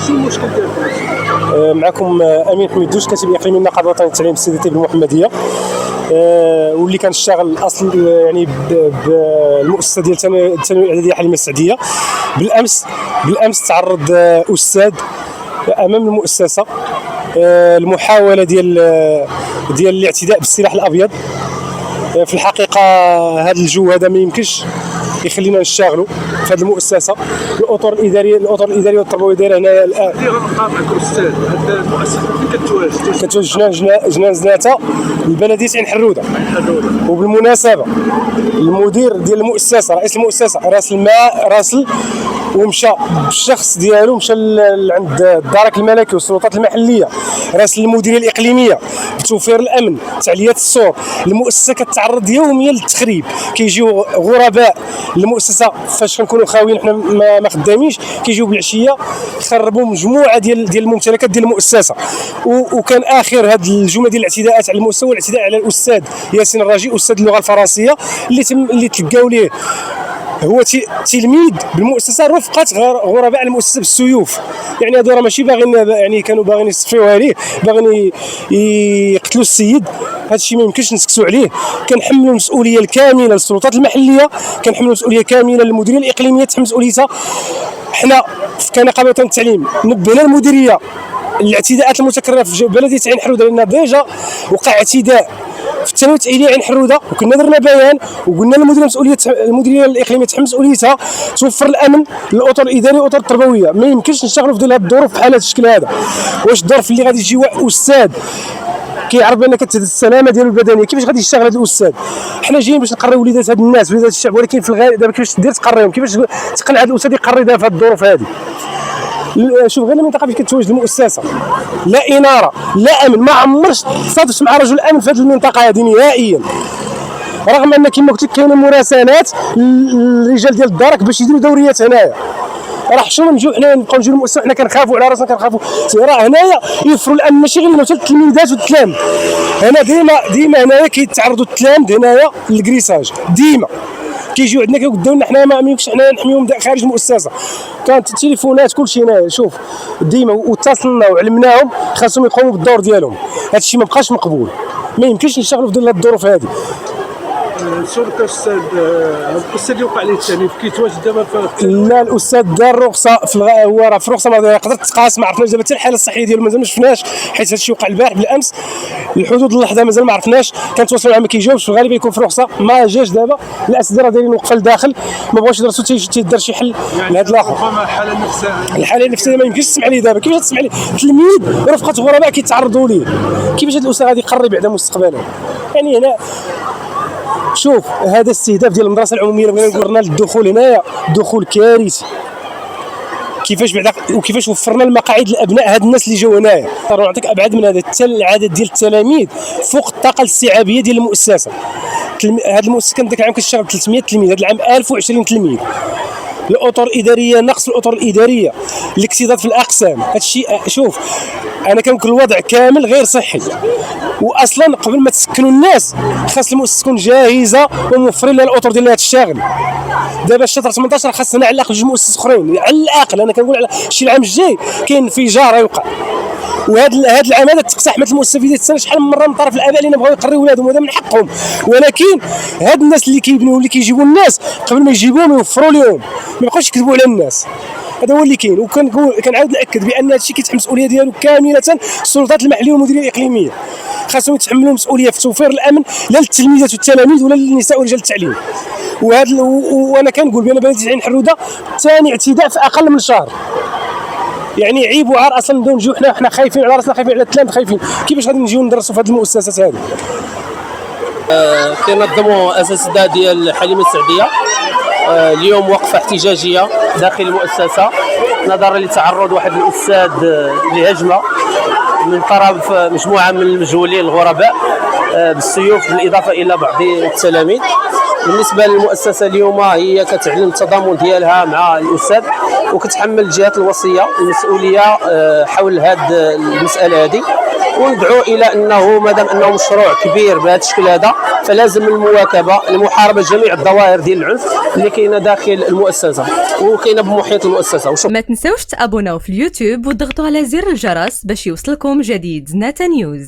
شنو المشكل ديالكم؟ معكم امين حميدوش، كاتب اقليمي النقابه الوطنيه للتعليم السيدي بالمحمديه، واللي كنشتغل اصلا يعني بالمؤسسه ديال الثانويه الاعداديه حليمه السعديه. بالامس تعرض استاذ امام المؤسسه المحاوله ديال الاعتداء بالسلاح الابيض. في الحقيقه هذا الجو هذا ما يمكنش يخلينا نشتغلوا في هذه المؤسسه. الاطر الاداريه والتربويه دايره هنا الان. اللي غنبقى معك استاذ، هذه المؤسسه فين كتواجد جنان زناته البلديه عين حروده. وبالمناسبه المدير ديال المؤسسه، رئيس المؤسسه راسل ومشى بالشخص ديالو، مشى عند الدرك الملكي والسلطات المحليه، راسل المديريه الاقليميه بتوفير الامن، تعليات السور. المؤسسه كتعرض يوميا للتخريب، كيجيو غرباء المؤسسه فاش كنكونوا خاويين حنا ما خدامينش، كيجيو بالعشيه يخربوا مجموعه ديال الممتلكات ديال المؤسسه. وكان اخر هذه الجمله ديال الاعتداءات على المؤسسه والاعتداء على الاستاذ ياسين الراجي، استاذ اللغه الفرنسيه اللي تلقاو ليه هو تلميذ بالمؤسسه رفقه غرباء المؤسسه بالسيوف. يعني هادو راه ماشي باغيين، يعني كانوا باغيين يصفيوها ليه، باغيين يقتلوا السيد. هذا الشيء ما يمكنش نسكتوا عليه. كنحملوا المسؤوليه الكامله للسلطات المحليه، كنحملوا المسؤوليه كامله للمديريه الاقليميه تحمل مسؤوليتها. حنا كنقابه وطنيه التعليم نبهنا المديريه الاعتداءات المتكرره في بلديه عين حروده، لان ديجا وقع اعتداء في الثانويه التاهيليه عين حروده، وكنا درنا بيان وقلنا المديريه الاقليميه تحمل مسؤوليتها، توفر الامن للاطر الاداريه والاطر التربويه. ما يمكنش نشتغلوا في هذه الظروف بحال هذا الشكل هذا. واش الظرف اللي غادي يجي استاذ كيعرف بان كتهدد السلامه ديالو البدنيه، كيفاش غادي يشتغل هذا الاستاذ؟ حنا جايين باش نقريو وليدات هاد الناس، وليدات الشعب، ولكن في الغالب دابا كيفاش دير تقريهم؟ كيفاش تقنع هذا الاستاذ يقري دابا في هذه الظروف هذه؟ شوف غير المنطقه فاش كتواجد المؤسسه، لا اناره لا امن. ما عمرش تصادفت مع رجل امن في هذه المنطقه هذه نهائيا، رغم ان كما قلت لك كاينه مراسلات للرجال ديال الدرك باش يديروا دوريات هنايا. راه حشومه نجيو حنا نبقاو نجيو للمؤسسه حنا كنخافوا على راسنا، كنخافوا. راه هنايا يوفروا الامن ماشي غير حتى التلميذات والتلاميذ. هنا ديما هنايا كيتعرضوا التلاميذ هنايا للكريساج، ديما كيجيو عندنا كيقداو لنا. حنا ما يمكنش حنا نحميهم خارج المؤسسه. كانت التليفونات كلشي هنايا، شوف ديما واتصلنا وعلمناهم خاصهم يقوموا بالدور ديالهم. هذا الشيء ما بقاش مقبول، ما يمكنش نشتغلوا في الظروف هذه. شرطه الاستاذ الاستاذ اللي وقع عليه التاني كيتواجد دابا لا، الاستاذ دار الرخصه هو راه في رخصه ما قدرت تقاس، ما عرفناش دابا حتى الحاله الصحيه ديالو مازال ما شفناش، حيت هذا الشيء وقع البارح بالامس. الحدود اللحظه مازال ما عرفناش، كنتواصلوا معاه ما كيجاوبش، في الغالب يكون في رخصه ما جاش. دابا الاساتذه راه دايرين وقفه لداخل، ما بغاوش يدرسوا تيدار شي حل لهذا الاخر. ربما الحاله النفسيه ما يمكنش تسمع ليه دابا. كيفاش تسمع ليه تلميذ رفقه غرباء كيتعرضوا ليه؟ كيفاش هذا الاستاذ غادي يقرب على مستقبله؟ يعني هنا شوف هذا استهداف ديال المدرسه العموميه اللي بغينا نقولنا للدخول هنايا دخول كارثي. كيفاش بعدا وكيفاش وفرنا المقاعد لابناء هاد الناس اللي جاوا هنايا. نعطيك ابعد من هذا، حتى العدد ديال التلاميذ فوق الطاقه الاستيعابيه ديال المؤسسه. هاد المؤسسه كانت ذاك العام كتشتغل 300 تلميذ، هذا العام 1020 تلميذ. الاطر الاداريه، نقص الاطر الاداريه، الاكتظاظ في الاقسام. هذا الشيء شوف انا كنقول الوضع كامل غير صحي. واصلا قبل ما تسكنوا الناس خاص المؤسسه تكون جاهزه وموفرين لها الاطر ديالها تشتغل. دابا الشهر 18 خاصنا على الاقل جوج مؤسسات اخرين، على الاقل. انا كنقول على شي العام الجاي كاين انفجار يوقع. وهذا العام هذا تقتحمت المؤسسه في بدايه السنه شحال من مره من طرف الاباء اللي بغاو يقريو ولادهم، وهذا من حقهم. ولكن هاد الناس اللي كيبنيو واللي كيجيبوا الناس قبل ما يجيبوهم يوفروا لهم، ما يبقاوش يكذبوا على الناس. هذا هو اللي كاين. كنعاود ناكد بان هذا الشيء كيتحمل المسؤوليه ديالو كامله السلطات المحليه والمديريه الاقليميه. خاصهم يتحملوا المسؤوليه في توفير الامن لا للتلميذات والتلاميذ ولا للنساء ورجال التعليم. وانا كنقول بان بلديه عين حروده ثاني اعتداء في اقل من شهر. يعني عيب وعار اصلا نبداو نجيو حنا خايفين على راسنا، خايفين على التلاميذ، خايفين. كيفاش غادي نجيو ندرسوا في هذه المؤسسات هذه؟ كينظموا اساتذه ديال حليمه السعديه اليوم وقفه احتجاجيه داخل المؤسسه نظرا لتعرض واحد الاستاذ لهجمه من طرف مجموعه من المجهولين الغرباء بالسيوف، بالاضافه الى بعض التلاميذ. بالنسبه للمؤسسه اليوم هي كتعلن التضامن ديالها مع الاستاذ، وكتحمل الجهات الوصيه المسؤوليه حول هذه المساله هذه. وندعو الى انه مادام انه مشروع كبير بهذا الشكل هذا فلازم المواكبه لمحاربه جميع الظواهر ديال العنف اللي كاينه داخل المؤسسه وكاينه بمحيط المؤسسه. ما تنساوش تابوناو في اليوتيوب وتضغطوا على زر الجرس باش يوصلكم جديد زناتة نيوز.